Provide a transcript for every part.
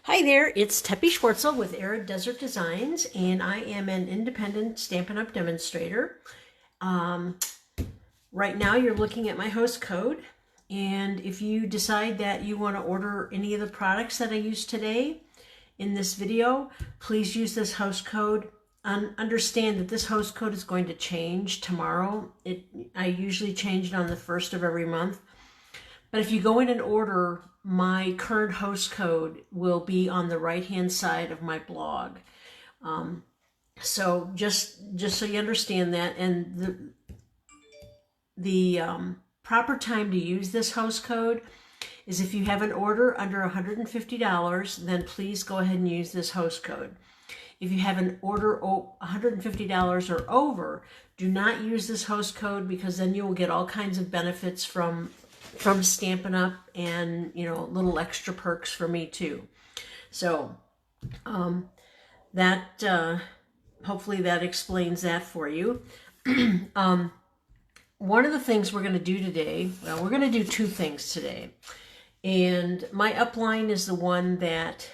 Hi there, it's Teppy Schwartzel with Arid Desert Designs, and I am an independent Stampin' Up! Demonstrator. Right now you're looking at my host code, and if you decide that you want to order any of the products that I use today in this video, please use this host code. Understand that this host code is going to change tomorrow. I usually change it on the 1st of every month. But if you go in and order, my current host code will be on the right-hand side of my blog. So just so you understand that, and the proper time to use this host code is if you have an order under $150, then please go ahead and use this host code. If you have an order $150 or over, do not use this host code, because then you will get all kinds of benefits from Stampin' Up! And, you know, little extra perks for me too. So hopefully that explains that for you. One of the things we're going to do today, well, we're going to do two things today. And my upline is the one that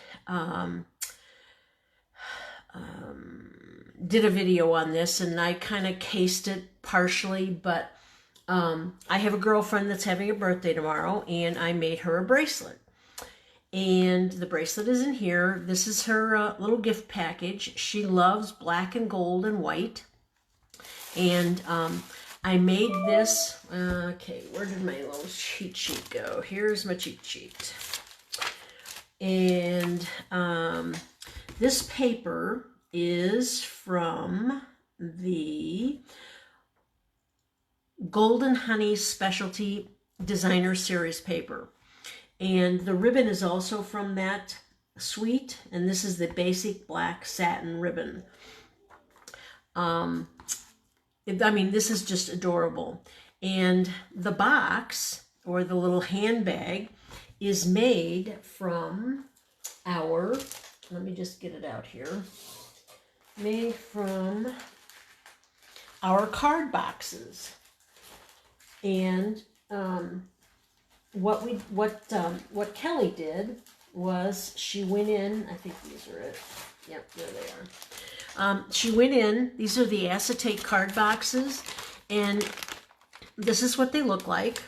did a video on this, and I kind of cased it partially, but I have a girlfriend that's having a birthday tomorrow, and I made her a bracelet. And the bracelet is in here. This is her little gift package. She loves black and gold and white. And I made this, okay, where did my little cheat sheet go? Here's my cheat sheet. And this paper is from the Golden Honey Specialty Designer Series paper. And the ribbon is also from that suite, and this is the basic black satin ribbon. I mean, this is just adorable. And the box, or the little handbag, is made from our, let me just get it out here, made from our card boxes. And what Kelly did was she went in, I think these are it. Yep, there they are. She went in, these are the acetate card boxes, and this is what they look like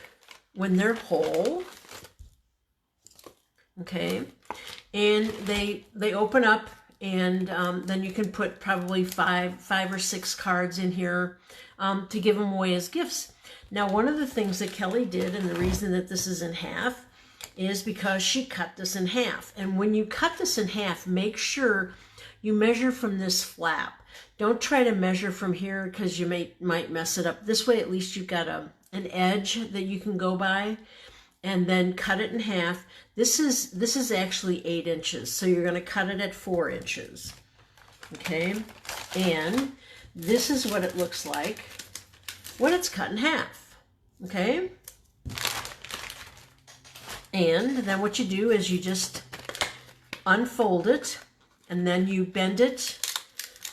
when they're whole. Okay, and they open up, and then you can put probably five or six cards in here to give them away as gifts. Now, one of the things that Kelly did, and the reason that this is in half, is because she cut this in half. And when you cut this in half, make sure you measure from this flap. Don't try to measure from here, because you might mess it up. This way, at least you've got an edge that you can go by, and then cut it in half. This is actually 8 inches, so you're going to cut it at 4 inches. Okay, and this is what it looks like when it's cut in half. Okay, and then what you do is you just unfold it, and then you bend it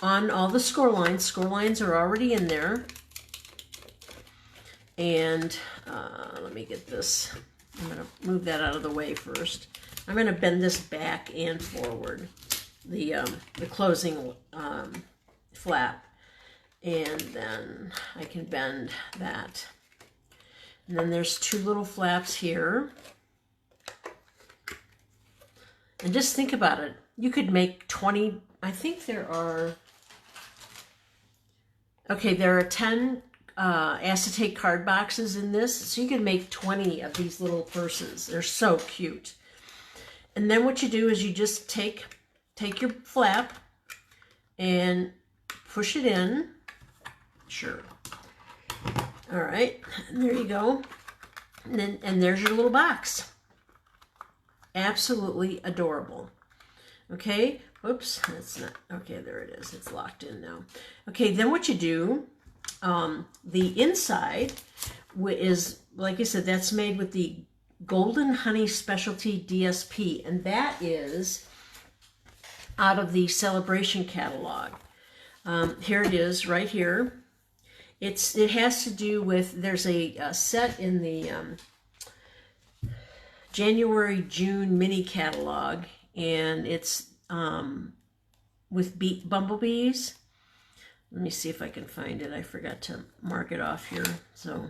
on all the score lines. Score lines are already in there. And let me get this. I'm going to move that out of the way first. I'm going to bend this back and forward, the closing flap. And then I can bend that. And then there's 2 little flaps here. And just think about it. You could make 20, I think there are 10 acetate card boxes in this. So you can make 20 of these little purses. They're so cute. And then what you do is you just take your flap and push it in. Sure. All right, and there you go. And there's your little box. Absolutely adorable. Okay, whoops, that's not, okay, there it is. It's locked in now. Okay, then what you do, the inside is, like I said, that's made with the Golden Honey Specialty DSP, and that is out of the Celebration catalog. Here it is, right here. It has to do with, there's a set in the January-June mini catalog, and it's with bumblebees. Let me see if I can find it. I forgot to mark it off here, so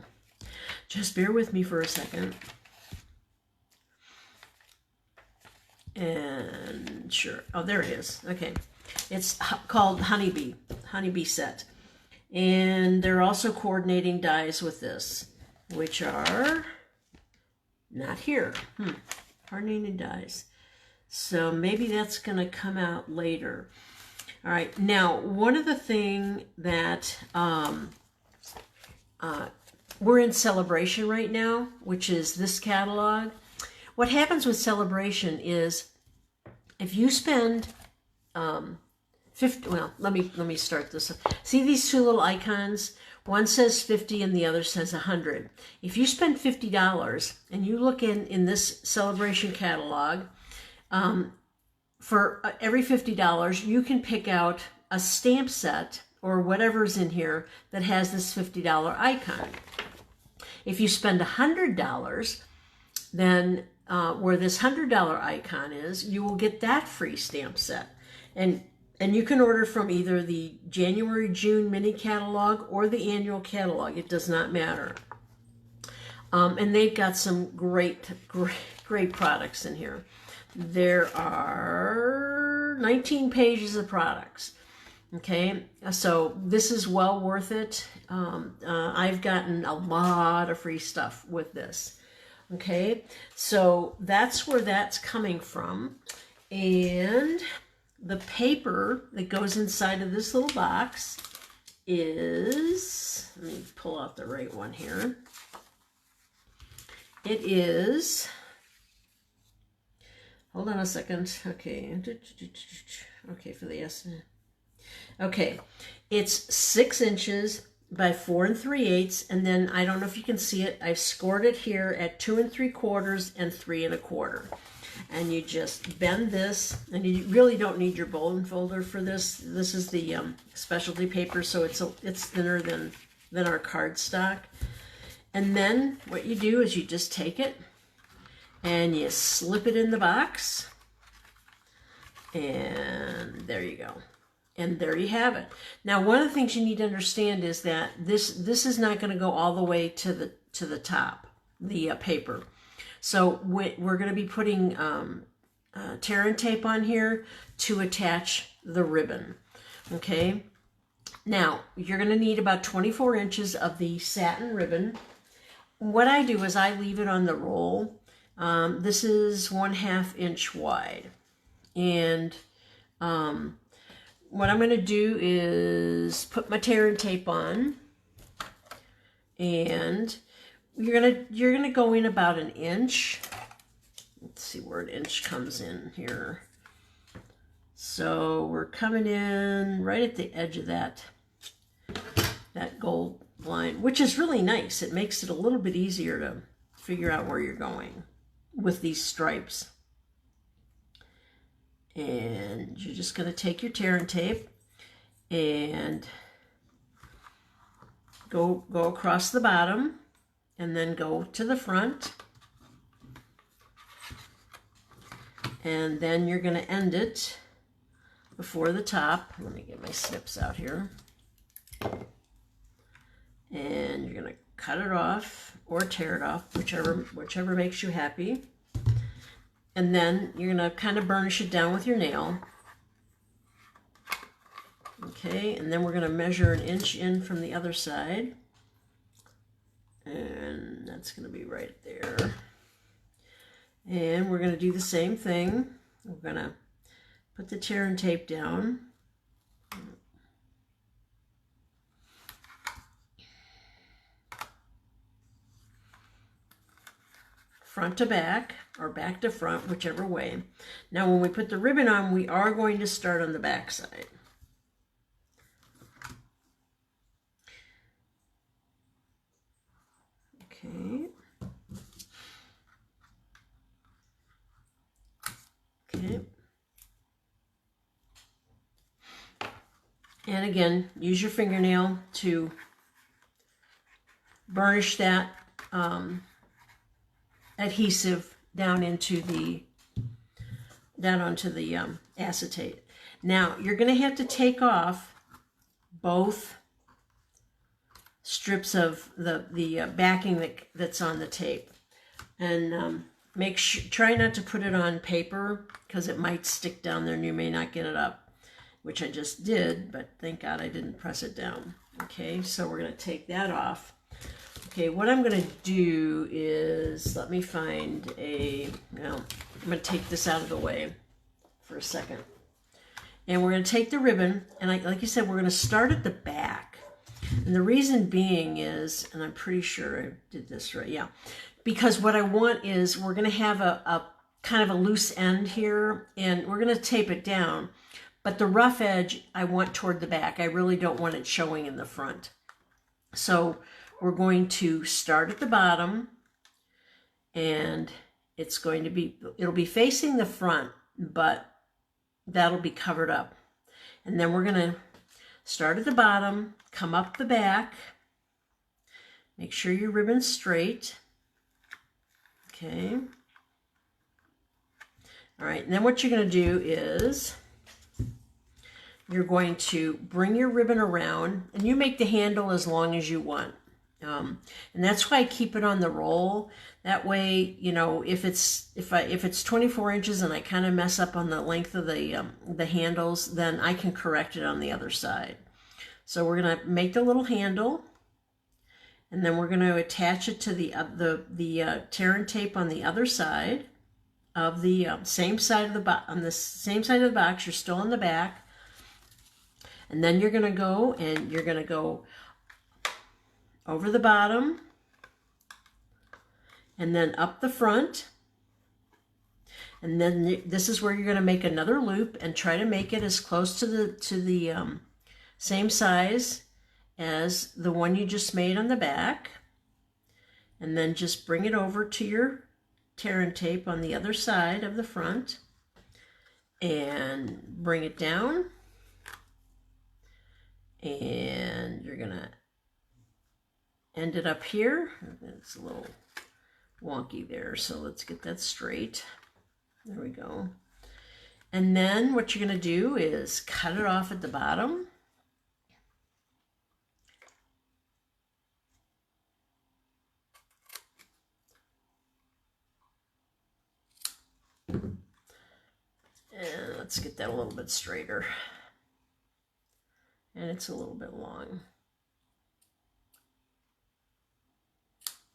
just bear with me for a second. And sure, oh, there it is. Okay, it's called Honeybee set. And they're also coordinating dies with this, which are not here. Coordinating dies. So maybe that's going to come out later. All right, now one of the things that we're in Celebration right now, which is this catalog. What happens with Celebration is if you spend 50, well, let me start this up. See these two little icons? One says 50 and the other says 100. If you spend $50 and you look in this Celebration catalog, for every $50, you can pick out a stamp set or whatever's in here that has this $50 icon. If you spend $100, then where this $100 icon is, you will get that free stamp set. And you can order from either the January, June mini catalog or the annual catalog. It does not matter. And they've got some great products in here. There are 19 pages of products. Okay, so this is well worth it. I've gotten a lot of free stuff with this. Okay, so that's where that's coming from. And the paper that goes inside of this little box is, let me pull out the right one here. It is, hold on a second. Okay, okay, for the S. Okay, it's 6 inches by 4 3/8, and then I don't know if you can see it. I've scored it here at 2 3/4 and 3 1/4. And you just bend this, and you really don't need your bone folder for this. This is the specialty paper, so it's thinner than our cardstock. And then what you do is you just take it and you slip it in the box, and there you go. And there you have it. Now, one of the things you need to understand is that this is not going to go all the way to the top, the paper. So we're going to be putting tear and tape on here to attach the ribbon. Okay. Now you're going to need about 24 inches of the satin ribbon. What I do is I leave it on the roll. This is 1/2 inch wide, and what I'm going to do is put my tear and tape on, and you're gonna go in about 1 inch. Let's see where 1 inch comes in here. So we're coming in right at the edge of that gold line, which is really nice. It makes it a little bit easier to figure out where you're going with these stripes. And you're just going to take your tear and tape and go across the bottom, and then go to the front, and then you're going to end it before the top. Let me get my snips out here. And you're going to cut it off or tear it off, whichever makes you happy. And then you're going to kind of burnish it down with your nail. Okay, and then we're going to measure 1 inch in from the other side. And that's going to be right there. And we're going to do the same thing. We're going to put the tear and tape down. Front to back, or back to front, whichever way. Now when we put the ribbon on, we are going to start on the back side. Okay. Okay. And again, use your fingernail to burnish that adhesive down into the down onto the acetate. Now you're going to have to take off both strips of the backing that's on the tape, and make sure, try not to put it on paper because it might stick down there and you may not get it up, which I just did, but thank God I didn't press it down. Okay, so we're going to take that off. Okay, what I'm going to do is, let me find a, well, I'm going to take this out of the way for a second. And we're going to take the ribbon, and like you said, we're going to start at the back. And the reason being is, and I'm pretty sure I did this right, yeah, because what I want is we're going to have a kind of a loose end here, and we're going to tape it down. But the rough edge I want toward the back. I really don't want it showing in the front. So we're going to start at the bottom, and it's going to be, it'll be facing the front, but that'll be covered up. And then we're going to start at the bottom, come up the back, make sure your ribbon's straight. Okay. All right, and then what you're going to do is you're going to bring your ribbon around, and you make the handle as long as you want. And that's why I keep it on the roll. That way, you know, if it's 24 inches and I kind of mess up on the length of the handles, then I can correct it on the other side. So we're gonna make the little handle, and then we're gonna attach it to the tear and tape on the other side of the same side of the box. On the same side of the box, you're still on the back, and then you're gonna go and you're gonna go over the bottom, and then up the front, and then this is where you're going to make another loop and try to make it as close to the same size as the one you just made on the back, and then just bring it over to your tear and tape on the other side of the front and bring it down, and you're going to end it up here. It's a little wonky there, so let's get that straight. There we go. And then what you're going to do is cut it off at the bottom. And let's get that a little bit straighter. And it's a little bit long.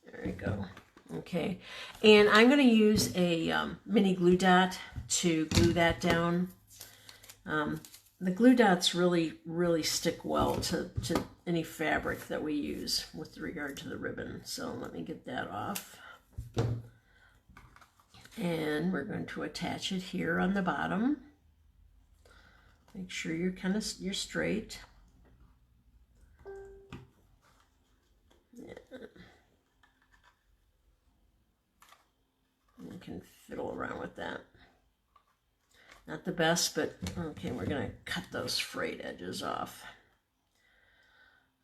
There we go. Okay, and I'm going to use a mini glue dot to glue that down. The glue dots really stick well to any fabric that we use with regard to the ribbon. So let me get that off. And we're going to attach it here on the bottom. Make sure you're you're straight. Yeah. You can fiddle around with that. Not the best, but okay, we're going to cut those frayed edges off.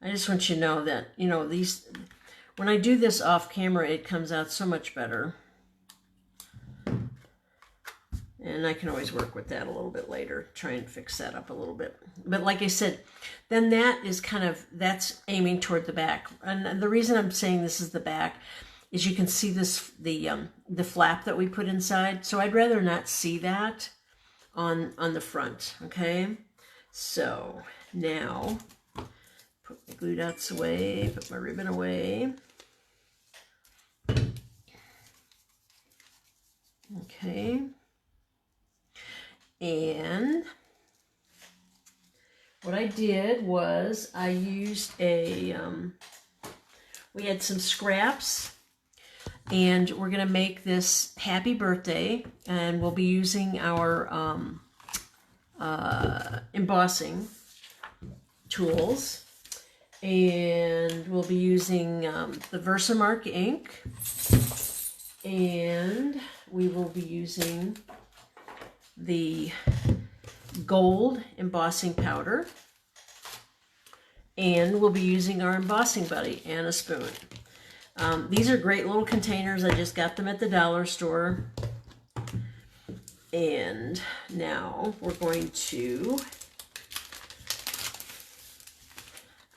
I just want you to know that, you know, these, when I do this off camera, it comes out so much better. And I can always work with that a little bit later, try and fix that up a little bit. But like I said, then that is kind of, that's aiming toward the back. And the reason I'm saying this is the back is you can see this, the flap that we put inside. So I'd rather not see that on the front, okay? So now, put my glue dots away, put my ribbon away. Okay. And what I did was I used a, we had some scraps, and we're going to make this happy birthday, and we'll be using our embossing tools, and we'll be using the Versamark ink, and we will be using the gold embossing powder, and we'll be using our embossing buddy and a spoon. These are great little containers. I just got them at the dollar store, And now we're going to,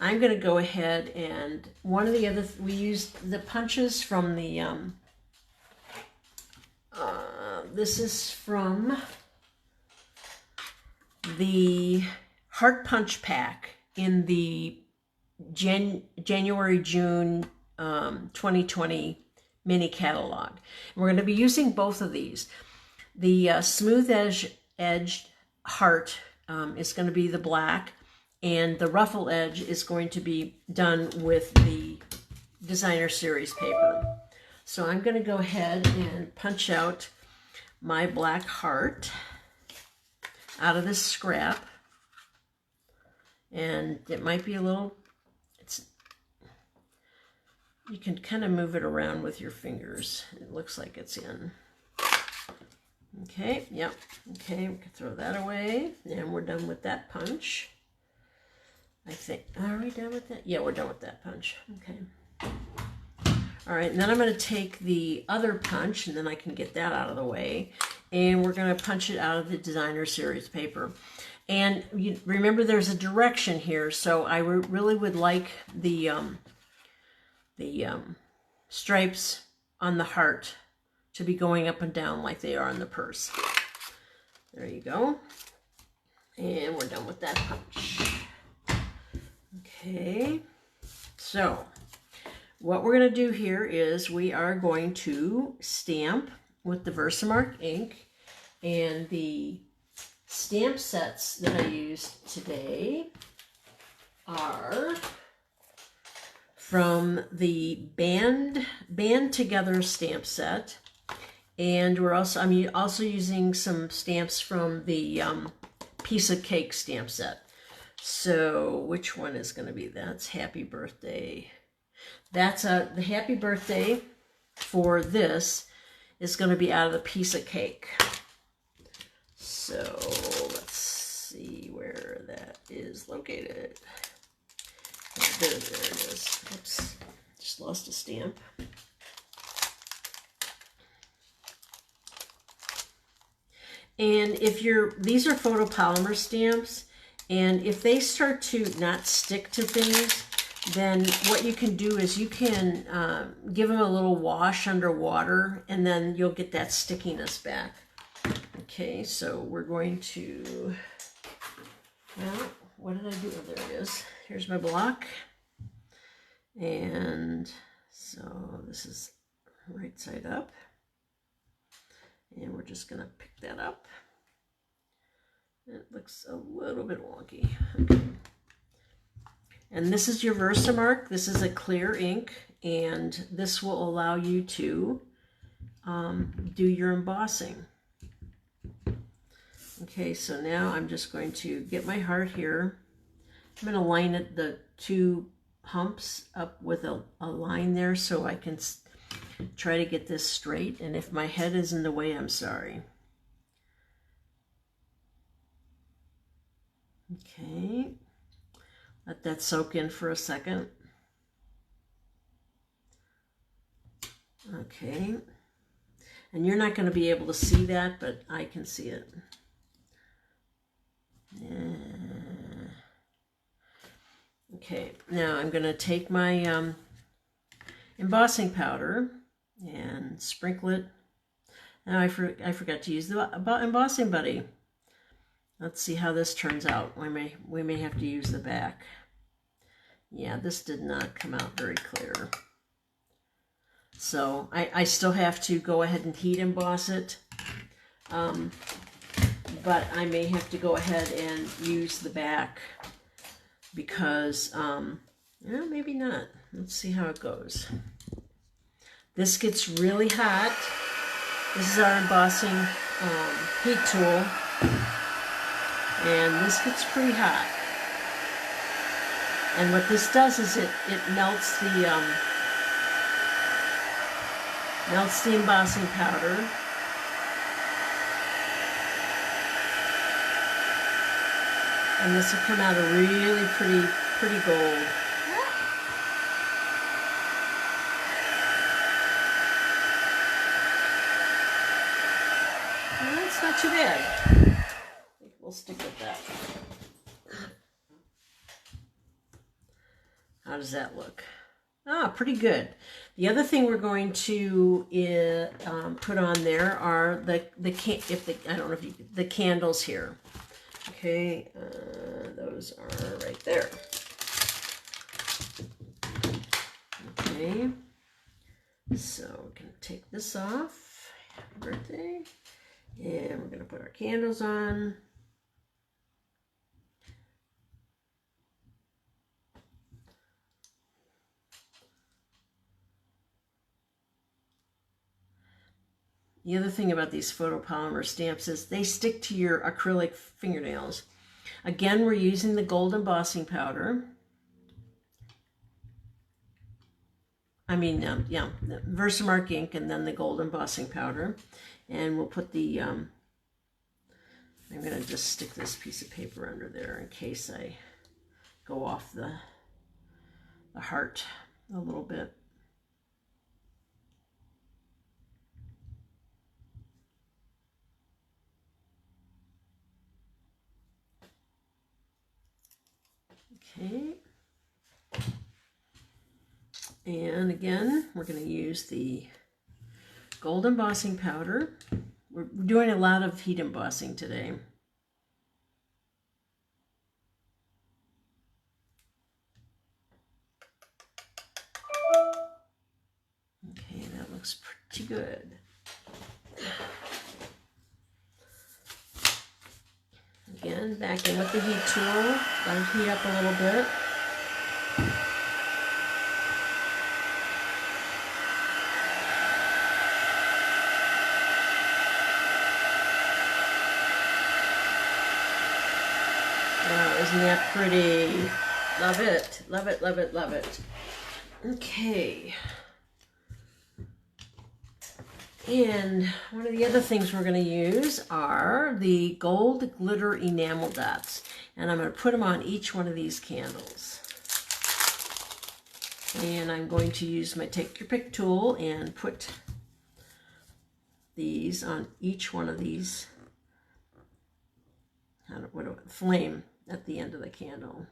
I'm going to go ahead and one of the other, we used the punches from the, this is from the Heart Punch Pack in the January-June 2020 mini catalog. And we're going to be using both of these. The smooth edged heart is going to be the black, and the ruffle edge is going to be done with the designer series paper. So I'm going to go ahead and punch out my black heart out of this scrap. And it might be a little, you can kind of move it around with your fingers. It looks like it's in. Okay, yep. Okay, we can throw that away. And we're done with that punch. I think, are we done with that? Yeah, we're done with that punch. Okay. All right, and then I'm going to take the other punch, and then I can get that out of the way. And we're going to punch it out of the designer series paper. And you remember there's a direction here, so I really would like the stripes on the heart to be going up and down like they are on the purse. There you go. And we're done with that punch. Okay, so what we're going to do here is we are going to stamp with the Versamark ink, and the stamp sets that I used today are from the Band Together stamp set, and I'm also using some stamps from the Piece of Cake stamp set. So which one is going to be? That's Happy Birthday. That's the Happy Birthday for this is going to be out of the Piece of Cake. So let's see where that is located. There it is. Oops, just lost a stamp. And if these are photopolymer stamps, and if they start to not stick to things, then what you can do is you can give them a little wash under water, and then you'll get that stickiness back. Okay, so we're going to, well, what did I do? Oh, there it is. Here's my block. And so this is right side up. And we're just going to pick that up. It looks a little bit wonky. Okay. And this is your Versamark. This is a clear ink, and this will allow you to do your embossing. Okay, so now I'm just going to get my heart here. I'm going to line it, the two humps up with a line there so I can try to get this straight. And if my head is in the way, I'm sorry. Okay, let that soak in for a second. Okay, and you're not going to be able to see that, but I can see it. Okay, now I'm going to take my embossing powder and sprinkle it. Now I forgot to use the embossing buddy. Let's see how this turns out. We may have to use the back. Yeah, this did not come out very clear. So I still have to go ahead and heat emboss it. But I may have to go ahead and use the back because, well, maybe not. Let's see how it goes. This gets really hot. This is our embossing heat tool. And this gets pretty hot. And what this does is it melts the embossing powder. And this will come out a really pretty gold. Well, it's not too bad. I think we'll stick with that. How does that look? Ah, pretty good. The other thing we're going to put on there are the candles here. Okay, those are right there. Okay, so we're going to take this off. Happy birthday. And we're going to put our candles on. The other thing about these photopolymer stamps is they stick to your acrylic fingernails. Again, we're using the gold embossing powder. Yeah, the Versamark ink and then the gold embossing powder. And we'll put the, I'm going to just stick this piece of paper under there in case I go off the heart a little bit. Okay. And again, we're going to use the gold embossing powder. We're doing a lot of heat embossing today. Okay, that looks pretty good. Again, back in with the heat tool. Let it heat up a little bit. Oh, isn't that pretty? Love it, love it, love it, love it. Okay. And one of the other things we're going to use are the gold glitter enamel dots. And I'm going to put them on each one of these candles. And I'm going to use my take your pick tool and put these on each one of these flame at the end of the candle.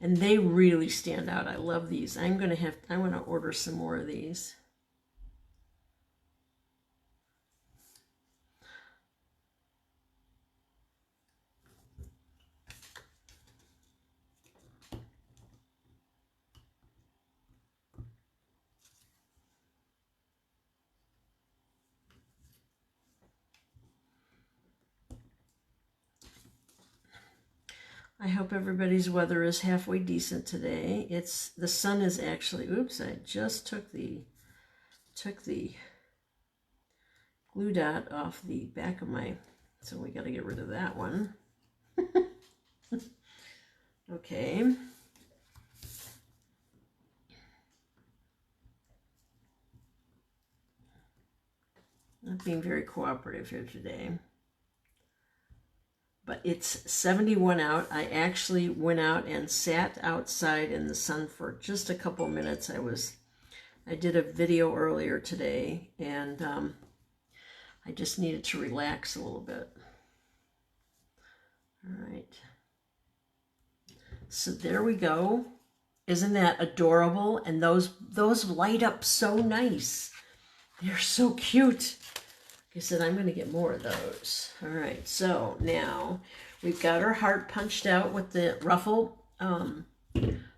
And they really stand out. I love these. I want to order some more of these. I hope everybody's weather is halfway decent today. The sun is actually, oops, I just took the glue dot off the back of my, so we got to get rid of that one. Okay. Not being very cooperative here today. But it's 71 out. I actually went out and sat outside in the sun for just a couple minutes. I did a video earlier today, and I just needed to relax a little bit. All right. So there we go. Isn't that adorable? And those light up so nice. They're so cute. I said I'm going to get more of those. All right, so now we've got our heart punched out with the ruffle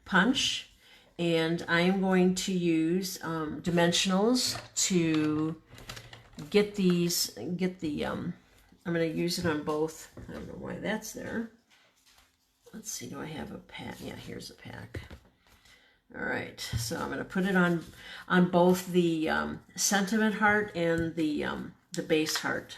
punch, and I am going to use dimensionals to get I'm going to use it on both. I don't know why that's there. Let's see, do I have a pack? Yeah, here's a pack. All right, so I'm going to put it on both the sentiment heart and the base heart.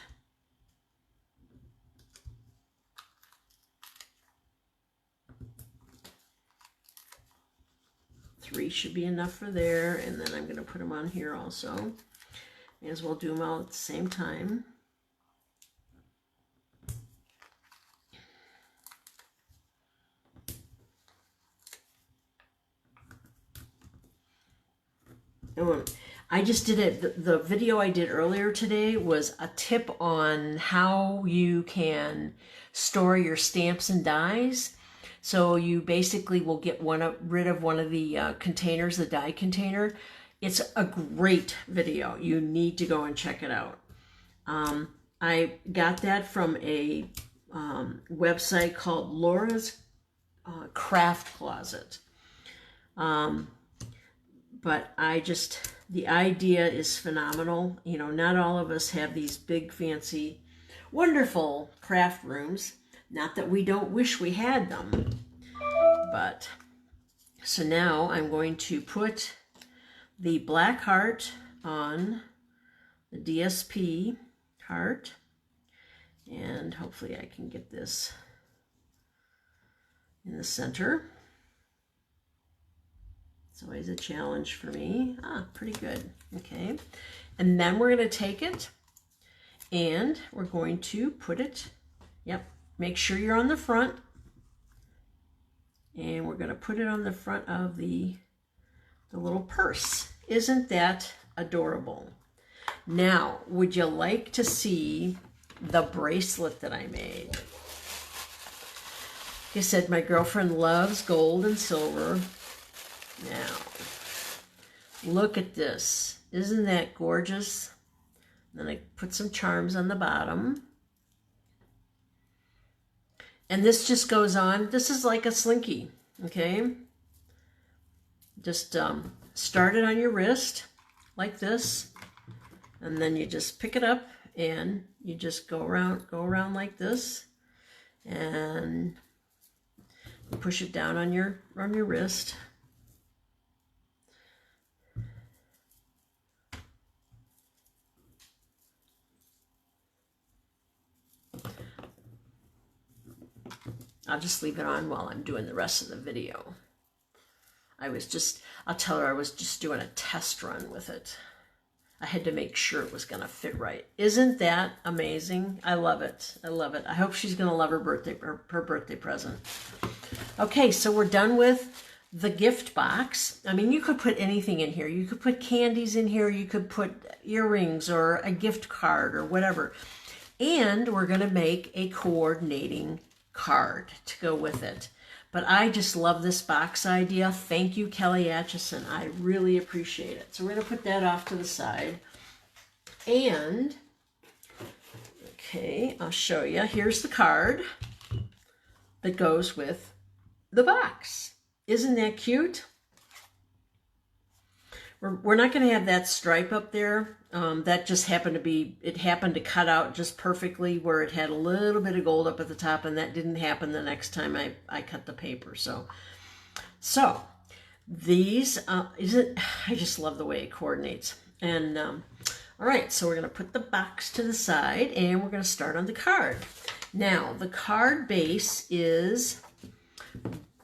Three should be enough for there, and then I'm going to put them on here also. May as well do them all at the same time. Oh, I just did it. The video I did earlier today was a tip on how you can store your stamps and dies. So you basically will get rid of one of the containers, the die container. It's a great video. You need to go and check it out. I got that from a website called Laura's Craft Closet. But the idea is phenomenal. You know, not all of us have these big, fancy, wonderful craft rooms. Not that we don't wish we had them. But, so now I'm going to put the black heart on the DSP heart. And hopefully I can get this in the center. It's always a challenge for me. Pretty good. Okay. And then we're going to take it and we're going to put it, make sure you're on the front. And we're going to put it on the front of the little purse. Isn't that adorable? Now, would you like to see the bracelet that I made? Like I said, my girlfriend loves gold and silver. Now, look at this. Isn't that gorgeous? Then I put some charms on the bottom. And this just goes on. This is like a slinky, okay? Just start it on your wrist like this. And then you just pick it up and you just go around like this. And push it down on your wrist. I'll just leave it on while I'm doing the rest of the video. I'll tell her I was just doing a test run with it. I had to make sure it was going to fit right. Isn't that amazing? I love it. I love it. I hope she's going to love her birthday present. Okay, so we're done with the gift box. I mean, you could put anything in here. You could put candies in here. You could put earrings or a gift card or whatever. And we're going to make a coordinating card to go with it. But I just love this box idea. Thank you, Kelly Acheson. I really appreciate it. So we're going to put that off to the side. And, okay, I'll show you. Here's the card that goes with the box. Isn't that cute? We're not going to have that stripe up there. That just happened to be, it happened to cut out just perfectly where it had a little bit of gold up at the top, and that didn't happen the next time I cut the paper. So these, I just love the way it coordinates. And all right, so we're going to put the box to the side and we're going to start on the card. Now, the card base is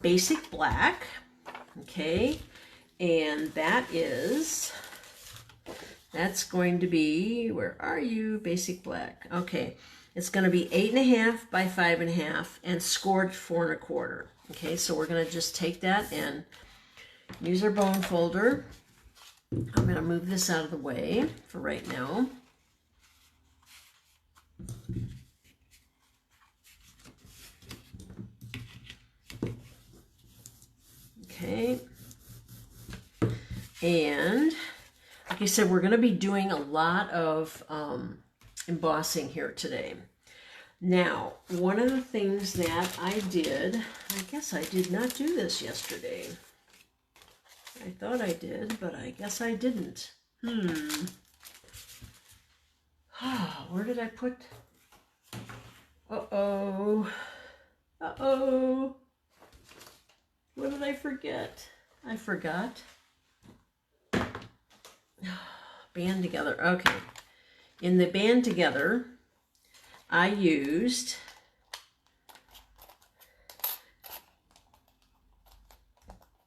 basic black, okay? And that's going to be, where are you? Basic black. Okay, it's going to be 8.5 by 5.5 and scored 4 1/4. Okay, so we're going to just take that and use our bone folder. I'm going to move this out of the way for right now. Okay. And like I said, we're going to be doing a lot of embossing here today. Now, one of the things that I did, I guess I did not do this yesterday. I thought I did, but I guess I didn't. Where did I put? Uh-oh. Uh-oh. What did I forget? I forgot. Band together. Okay. In the band together, I used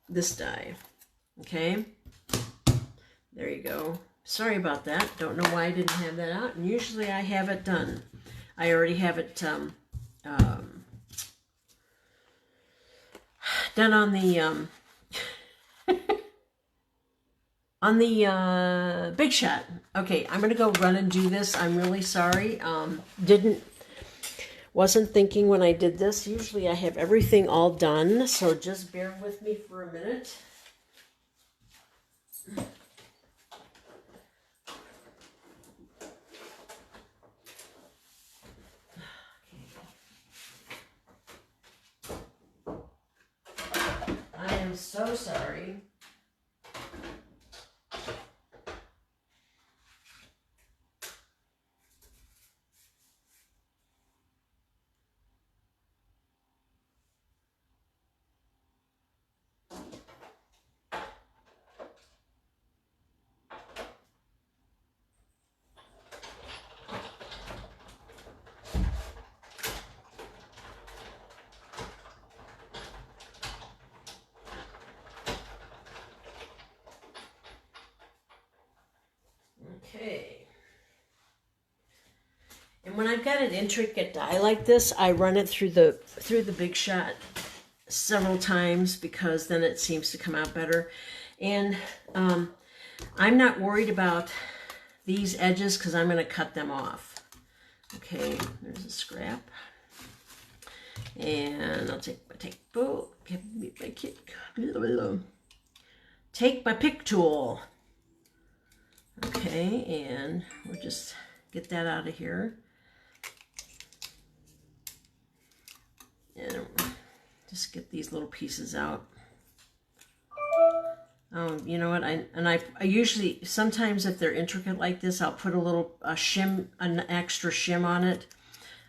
this die. Okay. There you go. Sorry about that. Don't know why I didn't have that out. And usually I have it done. I already have it done on the on the Big Shot. Okay, I'm gonna go run and do this. I'm really sorry. Wasn't thinking when I did this. Usually I have everything all done, so just bear with me for a minute. I am so sorry. Okay. And when I've got an intricate die like this, I run it through the Big Shot several times because then it seems to come out better. And I'm not worried about these edges because I'm going to cut them off. Okay, there's a scrap. And I'll take my pick tool. Okay, and we'll just get that out of here. And just get these little pieces out. You know what? I usually, sometimes if they're intricate like this, I'll put an extra shim on it.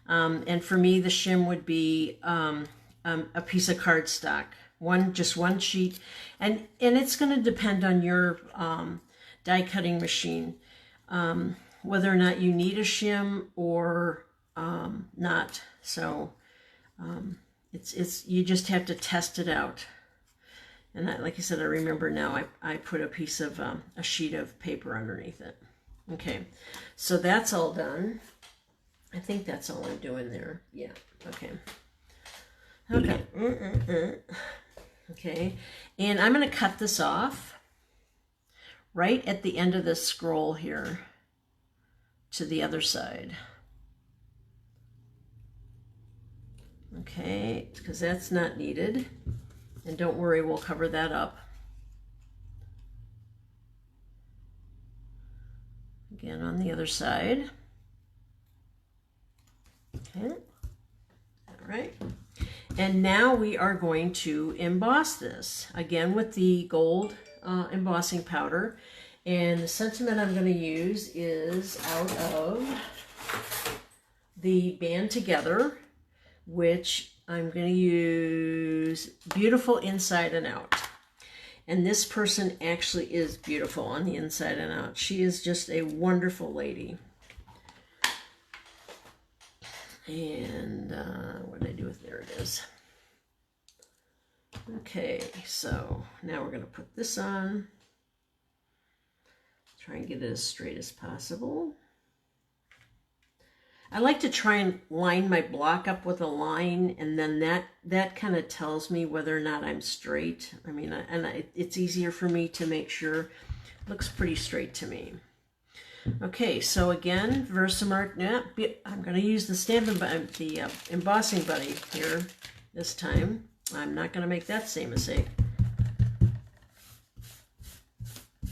And for me, the shim would be a piece of cardstock, just one sheet, and it's going to depend on your die cutting machine, whether or not you need a shim or not. So you just have to test it out. And like I said, I remember now I put a piece of a sheet of paper underneath it. Okay, so that's all done. I think that's all I'm doing there. Yeah, okay. Okay. Okay, and I'm going to cut this off right at the end of this scroll here to the other side. Okay, because that's not needed. And don't worry, we'll cover that up. Again, on the other side. Okay, all right. And now we are going to emboss this, again with the gold embossing powder. And the sentiment I'm going to use is out of the Band Together, which I'm going to use Beautiful Inside and Out. And this person actually is beautiful on the inside and out. She is just a wonderful lady. And what did I do with, there it is. Okay, so now we're going to put this on. Try and get it as straight as possible. I like to try and line my block up with a line, and then that kind of tells me whether or not I'm straight. I mean, it's easier for me to make sure it looks pretty straight to me. Okay, so again, Versamark. I'm going to use the embossing buddy here this time. I'm not going to make that same mistake.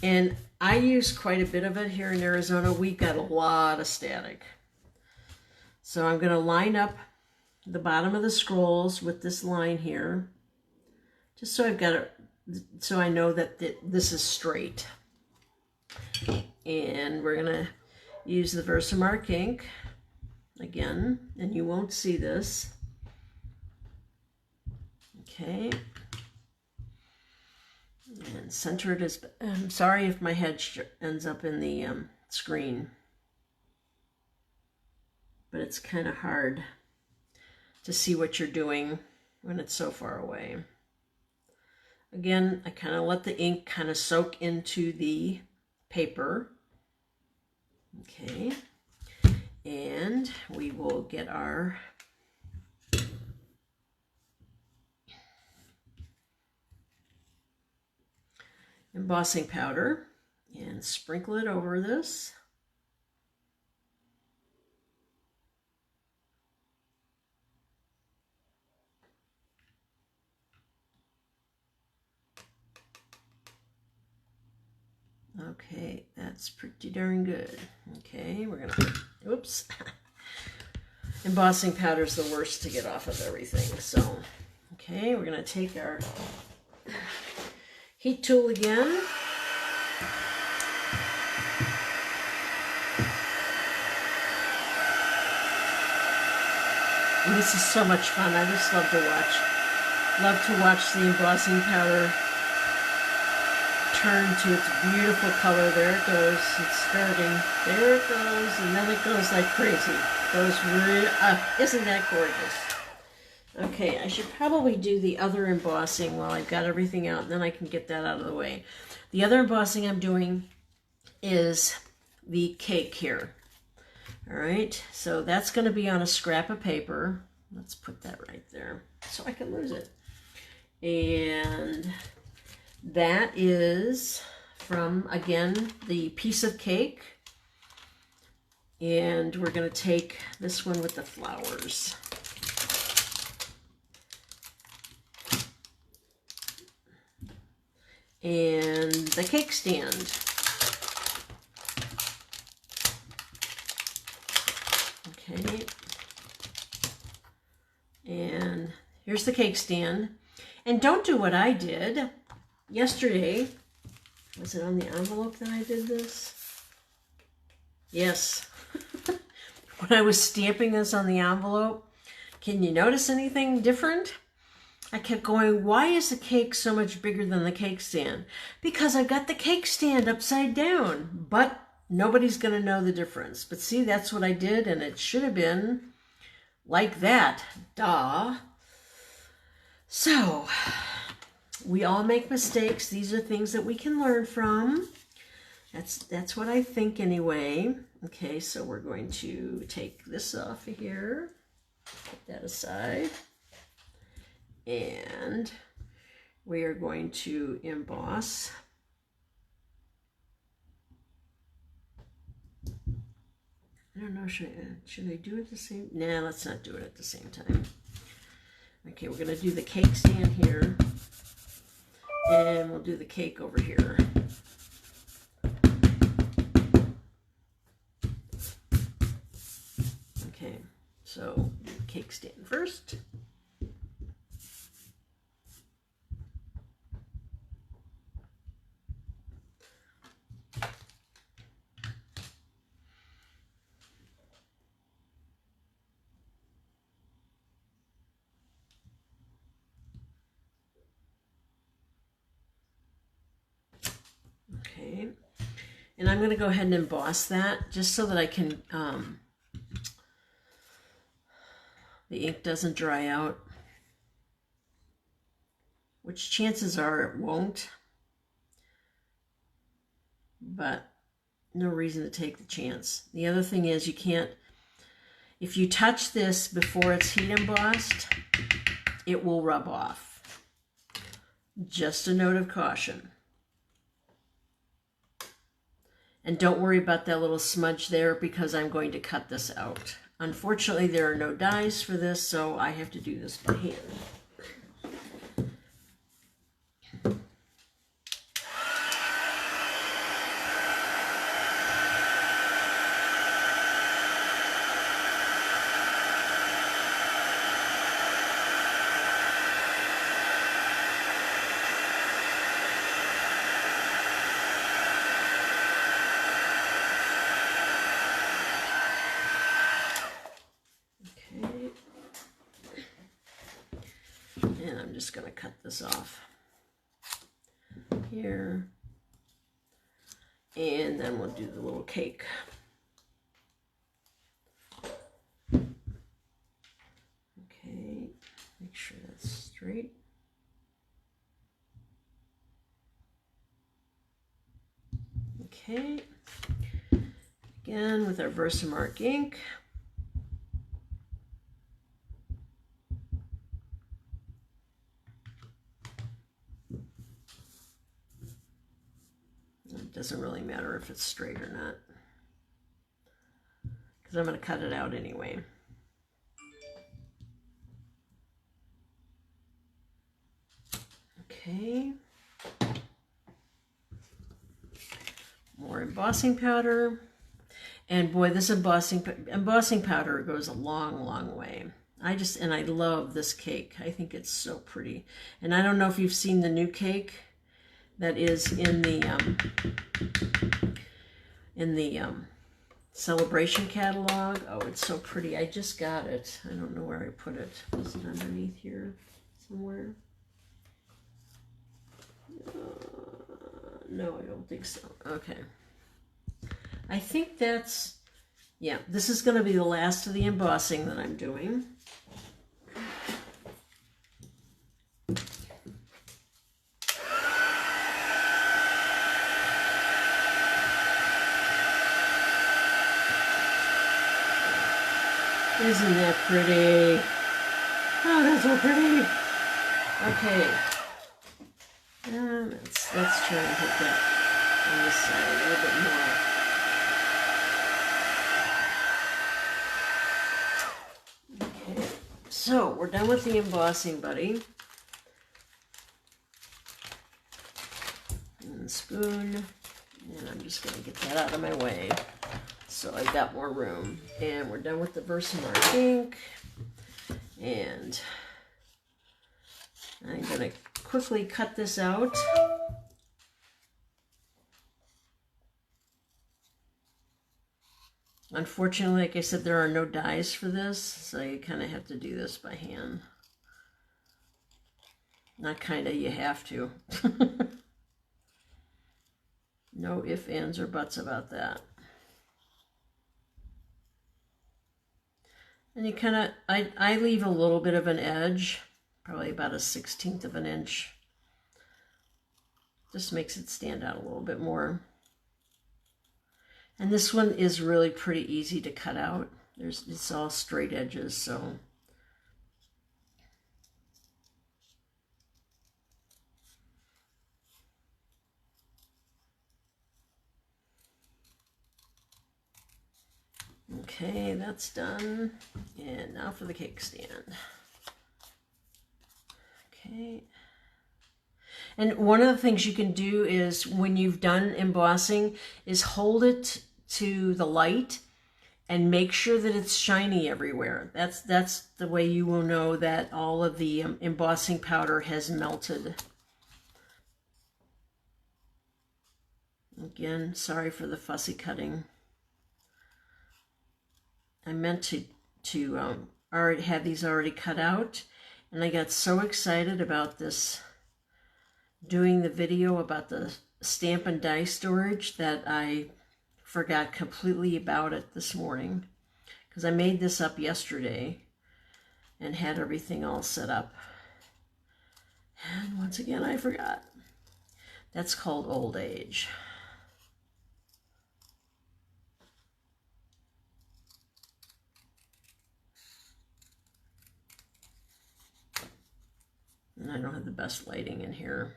And I use quite a bit of it here in Arizona. We've got a lot of static. So I'm going to line up the bottom of the scrolls with this line here, just so I've got it, so I know that this is straight. And we're going to use the Versamark ink again, and you won't see this. Okay. And center it as, I'm sorry if my head ends up in the screen, but it's kind of hard to see what you're doing when it's so far away. Again, I kind of let the ink kind of soak into the paper. Okay, and we will get our embossing powder, and sprinkle it over this. Okay, that's pretty darn good. Okay, we're gonna put, oops. Embossing powder is the worst to get off of everything. So, okay, we're gonna take our heat tool again. And this is so much fun. I just love to watch the embossing powder turn to its beautiful color. There it goes. It's starting. There it goes, and then it goes like crazy. It goes isn't that gorgeous? Okay, I should probably do the other embossing while I've got everything out, and then I can get that out of the way. The other embossing I'm doing is the cake here. All right, so that's going to be on a scrap of paper. Let's put that right there so I can lose it. And that is from, again, the piece of cake. And we're going to take this one with the flowers. And the cake stand. Okay. And here's the cake stand. And don't do what I did yesterday. Was it on the envelope that I did this? Yes. When I was stamping this on the envelope, can you notice anything different? I kept going, why is the cake so much bigger than the cake stand? Because I've got the cake stand upside down, but nobody's going to know the difference. But see, that's what I did, and it should have been like that. Duh. So, we all make mistakes. These are things that we can learn from. That's what I think anyway. Okay, so we're going to take this off of here. Put that aside. And we are going to emboss. I don't know, should I do it the same? Nah, let's not do it at the same time. Okay, we're going to do the cake stand here. And we'll do the cake over here. Okay, so cake stand first. Okay, and I'm going to go ahead and emboss that just so that I can, the ink doesn't dry out, which chances are it won't, but no reason to take the chance. The other thing is you can't, if you touch this before it's heat embossed, it will rub off. Just a note of caution. And don't worry about that little smudge there because I'm going to cut this out. Unfortunately, there are no dies for this, so I have to do this by hand. Just going to cut this off here, and then we'll do the little cake. Okay, make sure that's straight. Okay, again with our Versamark ink. Doesn't really matter if it's straight or not, because I'm going to cut it out anyway. Okay. More embossing powder. And boy, this embossing powder goes a long, long way. I love this cake. I think it's so pretty. And I don't know if you've seen the new cake that is in the celebration catalog. Oh, it's so pretty. I just got it. I don't know where I put it. Is it underneath here somewhere? No, I don't think so. Okay. I think that's, yeah, this is going to be the last of the embossing that I'm doing. Isn't that pretty? Oh, that's so pretty. Okay. Let's try and hit that on this side a little bit more. Okay. So we're done with the embossing, buddy. And the spoon. And I'm just going to get that out of my way, so I've got more room. And we're done with the Versamark ink. And I'm going to quickly cut this out. Unfortunately, like I said, there are no dies for this, so you kind of have to do this by hand. Not kind of, you have to. No ifs, ands, or buts about that. And you kind of, I leave a little bit of an edge, probably about 1/16 of an inch. Just makes it stand out a little bit more. And this one is really pretty easy to cut out. It's all straight edges, so. Okay, that's done. And now for the cake stand. Okay. And one of the things you can do is, when you've done embossing, is hold it to the light and make sure that it's shiny everywhere. That's the way you will know that all of the embossing powder has melted. Again, sorry for the fussy cutting. I meant to already have these already cut out, and I got so excited about this, doing the video about the stamp and die storage, that I forgot completely about it this morning, because I made this up yesterday and had everything all set up. And once again, I forgot. That's called old age. And I don't have the best lighting in here.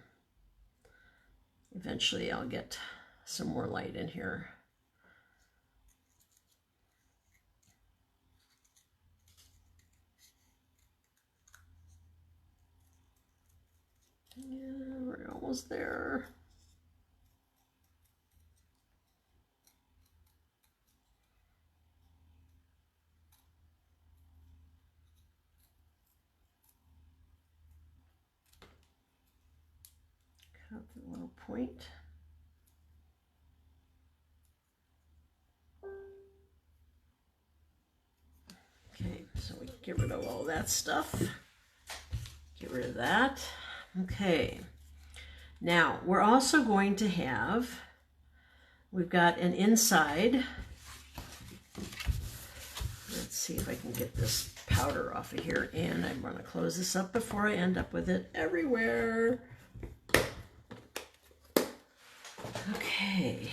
Eventually I'll get some more light in here. Yeah, we're almost there. Cut the little point. Okay, so we get rid of all that stuff. Get rid of that. Okay. Now, we're also going to have, we've got an inside. Let's see if I can get this powder off of here, and I'm going to close this up before I end up with it everywhere. Okay.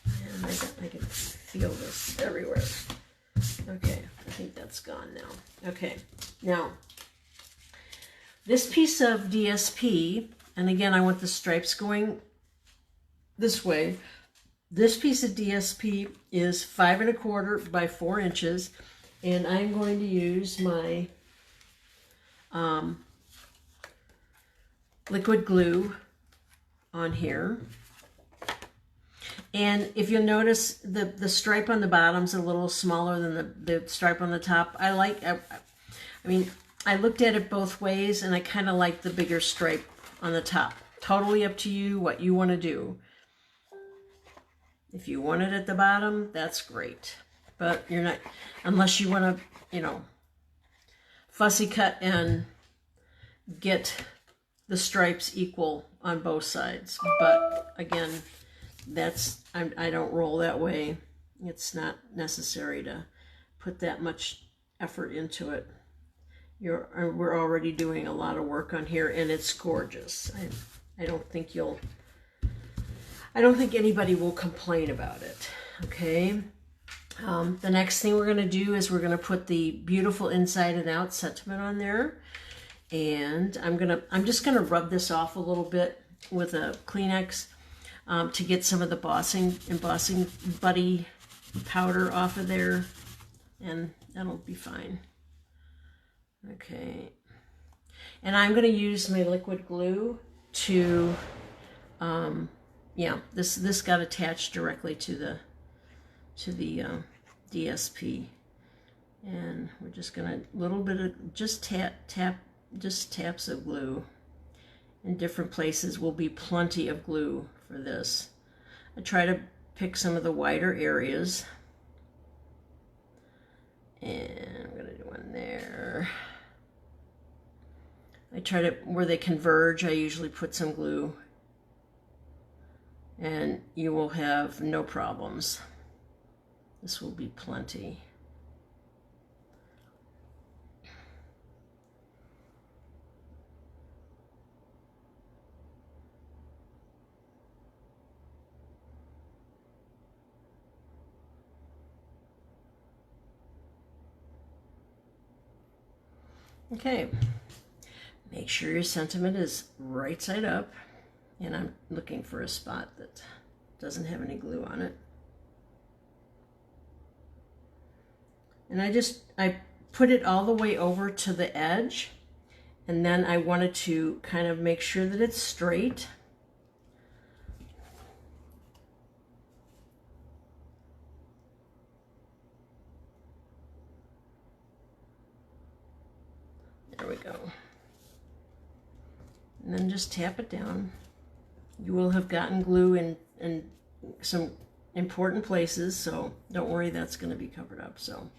And I can feel this everywhere. Okay, I think that's gone now. Okay, now, this piece of DSP, and again, I want the stripes going this way. This piece of DSP is 5 1/4 by 4 inches, and I'm going to use my liquid glue on here. And if you'll notice, the stripe on the bottom's a little smaller than the stripe on the top. I mean, I looked at it both ways, and I kind of like the bigger stripe on the top. Totally up to you what you want to do. If you want it at the bottom, that's great. But you're not, unless you want to, you know, fussy cut and get the stripes equal on both sides. But again, I don't roll that way. It's not necessary to put that much effort into it. We're already doing a lot of work on here, and it's gorgeous. I don't think anybody will complain about it. Okay. The next thing we're going to do is we're going to put the beautiful inside and out sentiment on there. And I'm just going to rub this off a little bit with a Kleenex to get some of the embossing buddy powder off of there, and that'll be fine. Okay. And I'm going to use my liquid glue to, yeah, this got attached directly to the DSP, and we're just gonna little bit of just taps of glue in different places. Will be plenty of glue for this. I try to pick some of the wider areas, and I'm gonna do one there. I try to, where they converge, I usually put some glue, and you will have no problems. This will be plenty. Okay, make sure your sentiment is right side up, and I'm looking for a spot that doesn't have any glue on it. And I put it all the way over to the edge, and then I wanted to kind of make sure that it's straight. There we go. And then just tap it down. You will have gotten glue in some important places, so don't worry, that's going to be covered up. So,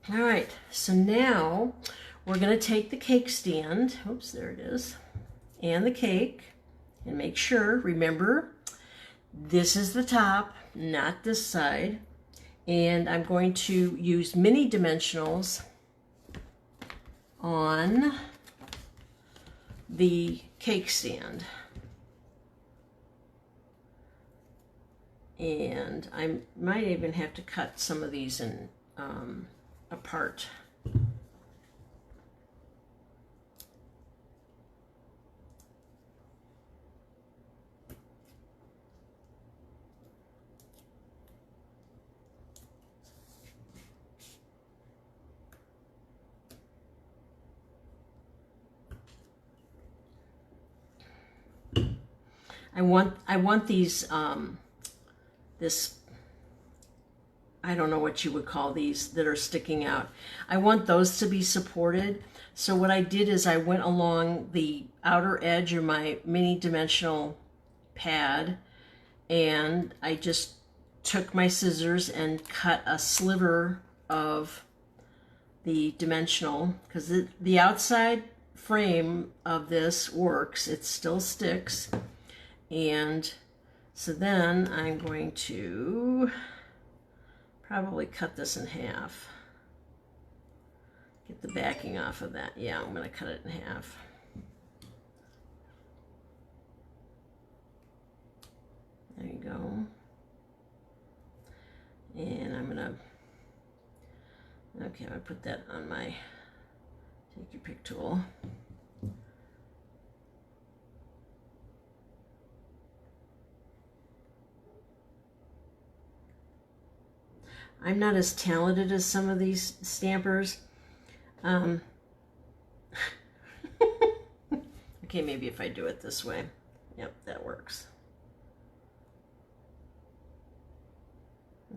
all right, so now we're going to take the cake stand, oops, there it is, and the cake, and make sure, remember, this is the top, not this side, and I'm going to use mini dimensionals on the cake stand. And I might even have to cut some of these in apart. I want these this, I don't know what you would call these that are sticking out. I want those to be supported. So what I did is I went along the outer edge of my mini dimensional pad, and I just took my scissors and cut a sliver of the dimensional, because the outside frame of this works. It still sticks. And so then I'm going to probably cut this in half. Get the backing off of that. Yeah, I'm going to cut it in half. There you go. And I'm going to, okay, I'm going to put that on my take your pick tool. I'm not as talented as some of these stampers. Okay, maybe if I do it this way. Yep, that works.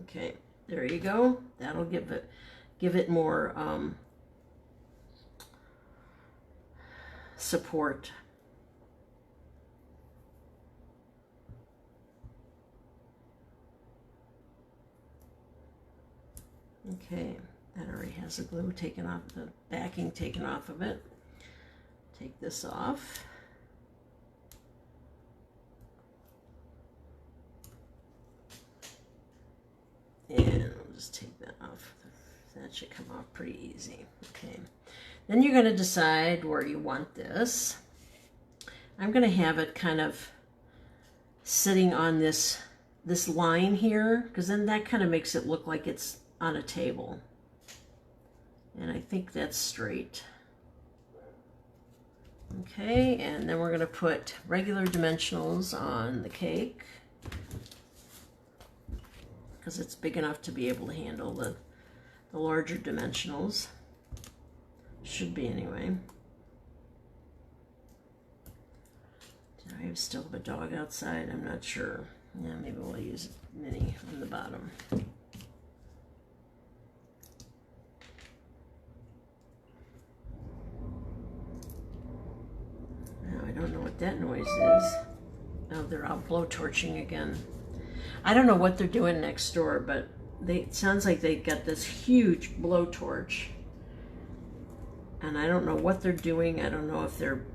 Okay, there you go. That'll give it more support. Okay, that already has the glue taken off, the backing taken off of it. Take this off. And I'll just take that off. That should come off pretty easy. Okay, then you're going to decide where you want this. I'm going to have it kind of sitting on this line here, because then that kind of makes it look like it's on a table. And I think that's straight. Okay, and then we're going to put regular dimensionals on the cake, because it's big enough to be able to handle the larger dimensionals. Should be anyway. Do I still have a dog outside? I'm not sure. Yeah, maybe we'll use a mini on the bottom. Now I don't know what that noise is. Oh, they're out blowtorching again. I don't know what they're doing next door, but it sounds like they got this huge blowtorch. And I don't know what they're doing. I don't know if they're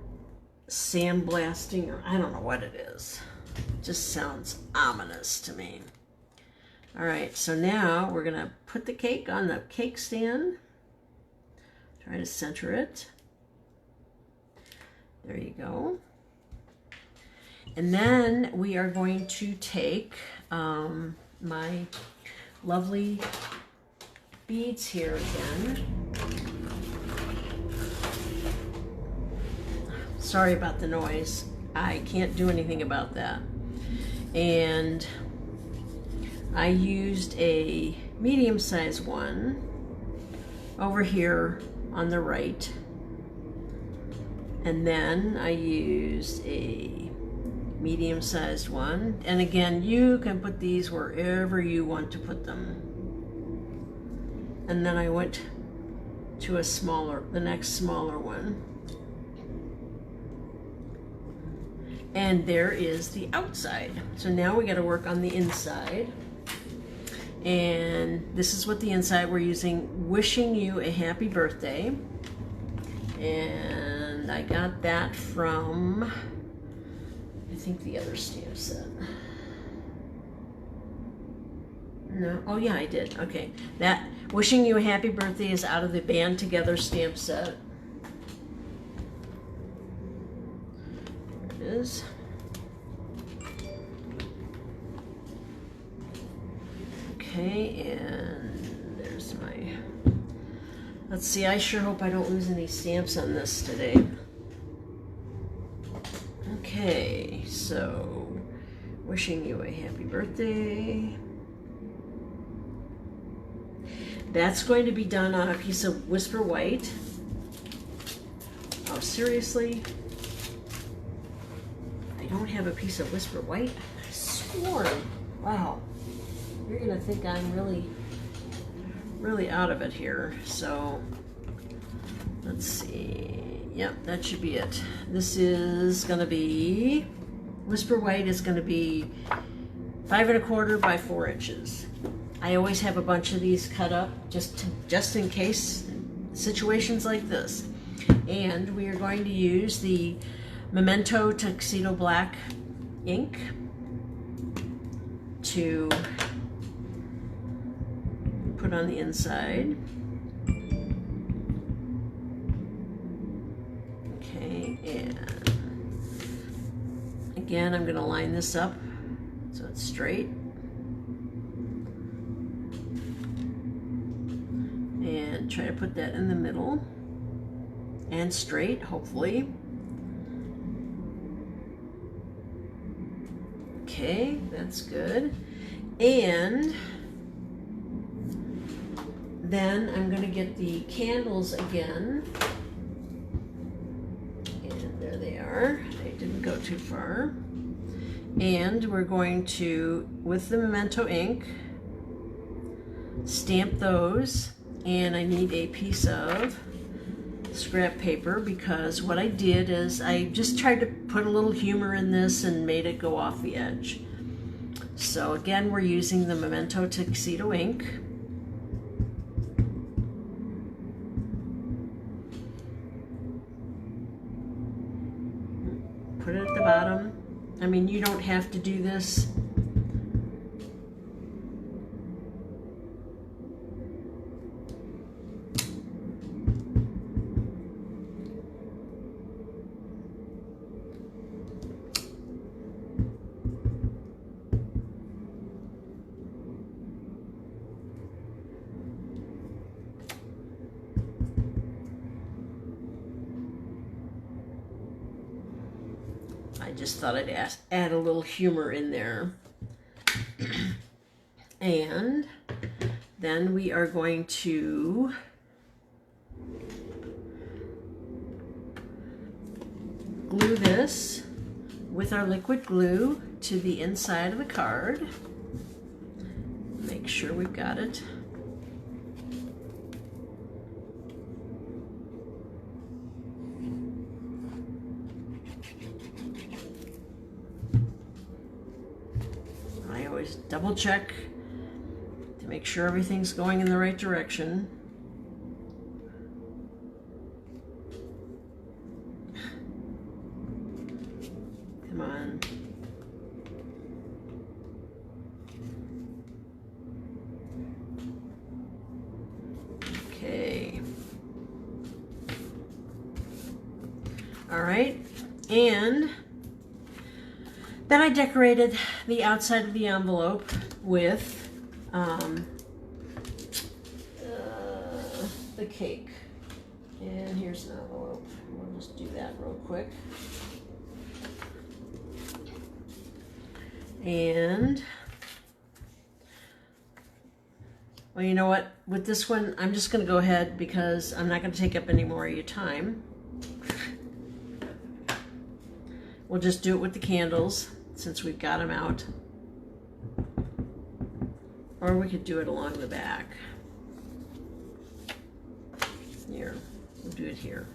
sandblasting or I don't know what it is. It just sounds ominous to me. All right, so now we're gonna put the cake on the cake stand. Try to center it. There you go. And then we are going to take my lovely beads here again. Sorry about the noise. I can't do anything about that. And I used a medium-sized one over here on the right. And then I used a medium-sized one. And again, you can put these wherever you want to put them. And then I went to the next smaller one. And there is the outside. So now we got to work on the inside. And this is what the inside, we're using Wishing You a Happy Birthday. And I got that from, I think the other stamp set. No, oh yeah, I did. Okay, that Wishing You a Happy Birthday is out of the Band Together stamp set. There it is. Okay, and there's my, let's see, I sure hope I don't lose any stamps on this today. Okay, so Wishing You a Happy Birthday. That's going to be done on a piece of Whisper White. Oh, seriously? I don't have a piece of Whisper White? I swore. Wow. You're gonna think I'm really out of it here. So let's see. Yep, that should be it. This is gonna be, Whisper White is gonna be 5 1/4 by 4 inches. I always have a bunch of these cut up just in case situations like this. And we are going to use the Memento Tuxedo Black ink to put on the inside. Okay, and again, I'm going to line this up so it's straight. And try to put that in the middle and straight, hopefully. Okay, that's good. And Then I'm going to get the candles again. And there they are. They didn't go too far. And we're going to, with the Memento ink, stamp those. And I need a piece of scrap paper because what I did is I just tried to put a little humor in this and made it go off the edge. So again, we're using the Memento Tuxedo ink. Put it at the bottom. I mean, you don't have to do this. I just thought I'd add a little humor in there. And then we are going to glue this with our liquid glue to the inside of the card. Make sure we've got it. I always double check to make sure everything's going in the right direction. Come on. Okay. All right. And then I decorated the outside of the envelope with the cake. And here's an envelope. We'll just do that real quick. And, well, you know what? With this one, I'm just going to go ahead because I'm not going to take up any more of your time. We'll just do it with the candles since we've got them out. Or we could do it along the back. Here, we'll do it here.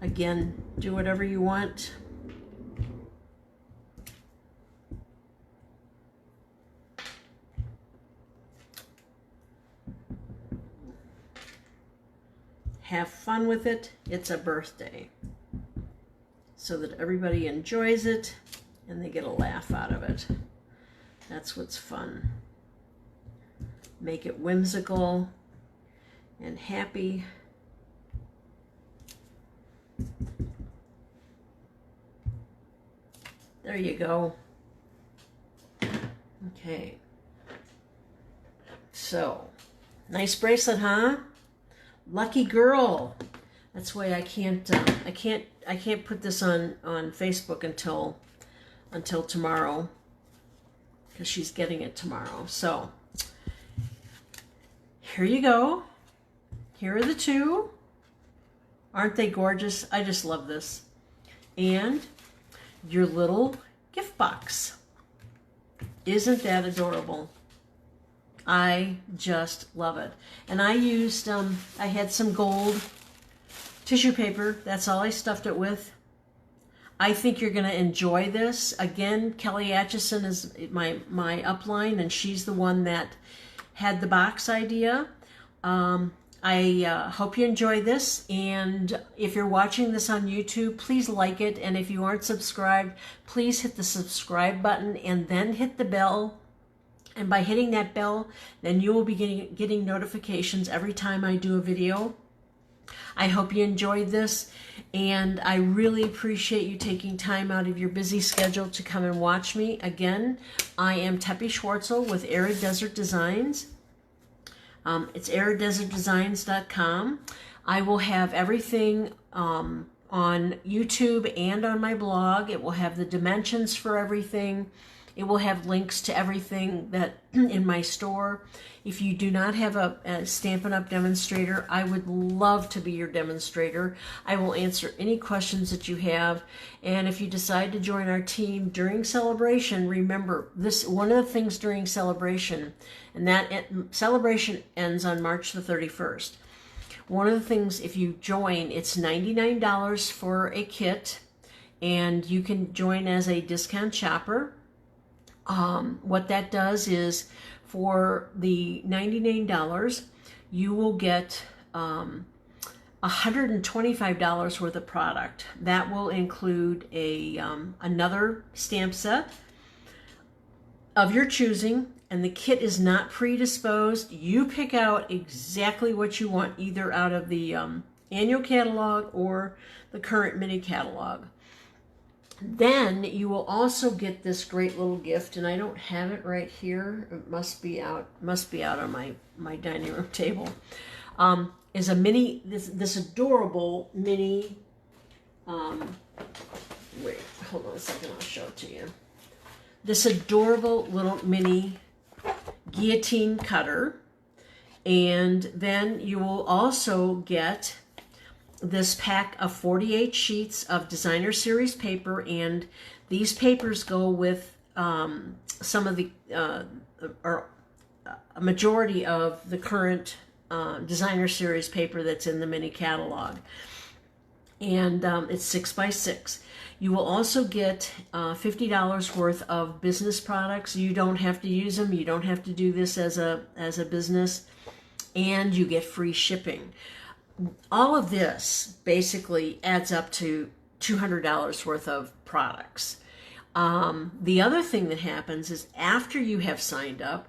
Again, do whatever you want. Have fun with it. It's a birthday. So that everybody enjoys it and they get a laugh out of it. That's what's fun. Make it whimsical and happy. There you go. Okay. So, nice bracelet, huh? Lucky girl. That's why I can't put this on Facebook until tomorrow, because she's getting it tomorrow. So here you go. Here are the two. Aren't they gorgeous? I just love this. And your little gift box. Isn't that adorable? I just love it. And I used, I had some gold tissue paper. That's all I stuffed it with. I think you're going to enjoy this. Again, Kelly Acheson is my upline, and she's the one that had the box idea. I hope you enjoy this, and if you're watching this on YouTube, please like it, and if you aren't subscribed, please hit the subscribe button and then hit the bell. And by hitting that bell, then you will be getting notifications every time I do a video. I hope you enjoyed this, and I really appreciate you taking time out of your busy schedule to come and watch me. Again, I am Teppy Schwartzel with Arid Desert Designs. It's ariddesertdesigns.com. I will have everything on YouTube and on my blog. It will have the dimensions for everything. It will have links to everything that in my store. If you do not have a Stampin' Up! Demonstrator, I would love to be your demonstrator. I will answer any questions that you have. And if you decide to join our team during celebration, remember this, one of the things during celebration, and that celebration ends on March the 31st. One of the things, if you join, it's $99 for a kit, and you can join as a discount shopper. What that does is, for the $99, you will get $125 worth of product. That will include another stamp set of your choosing, and the kit is not predisposed. You pick out exactly what you want, either out of the annual catalog or the current mini catalog. Then you will also get this great little gift, and I don't have it right here. It must be out on my dining room table. Is a mini, this adorable mini. Wait, hold on a second. I'll show it to you. This adorable little mini guillotine cutter, and then you will also get this pack of 48 sheets of designer series paper, and these papers go with some of the or a majority of the current designer series paper that's in the mini catalog, and it's 6 by 6. You will also get $50 worth of business products. You don't have to use them. You don't have to do this as a business, and you get free shipping. All of this basically adds up to $200 worth of products. The other thing that happens is, after you have signed up,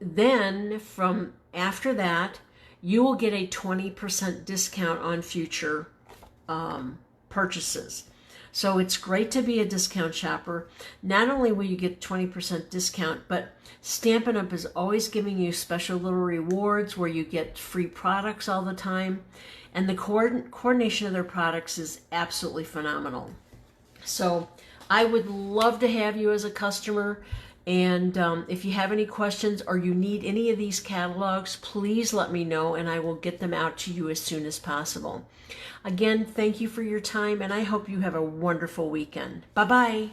then from after that, you will get a 20% discount on future purchases. So it's great to be a discount shopper. Not only will you get 20% discount, but Stampin' Up! Is always giving you special little rewards where you get free products all the time. And the coordination of their products is absolutely phenomenal. So I would love to have you as a customer. And if you have any questions or you need any of these catalogs, please let me know, and I will get them out to you as soon as possible. Again, thank you for your time, and I hope you have a wonderful weekend. Bye-bye.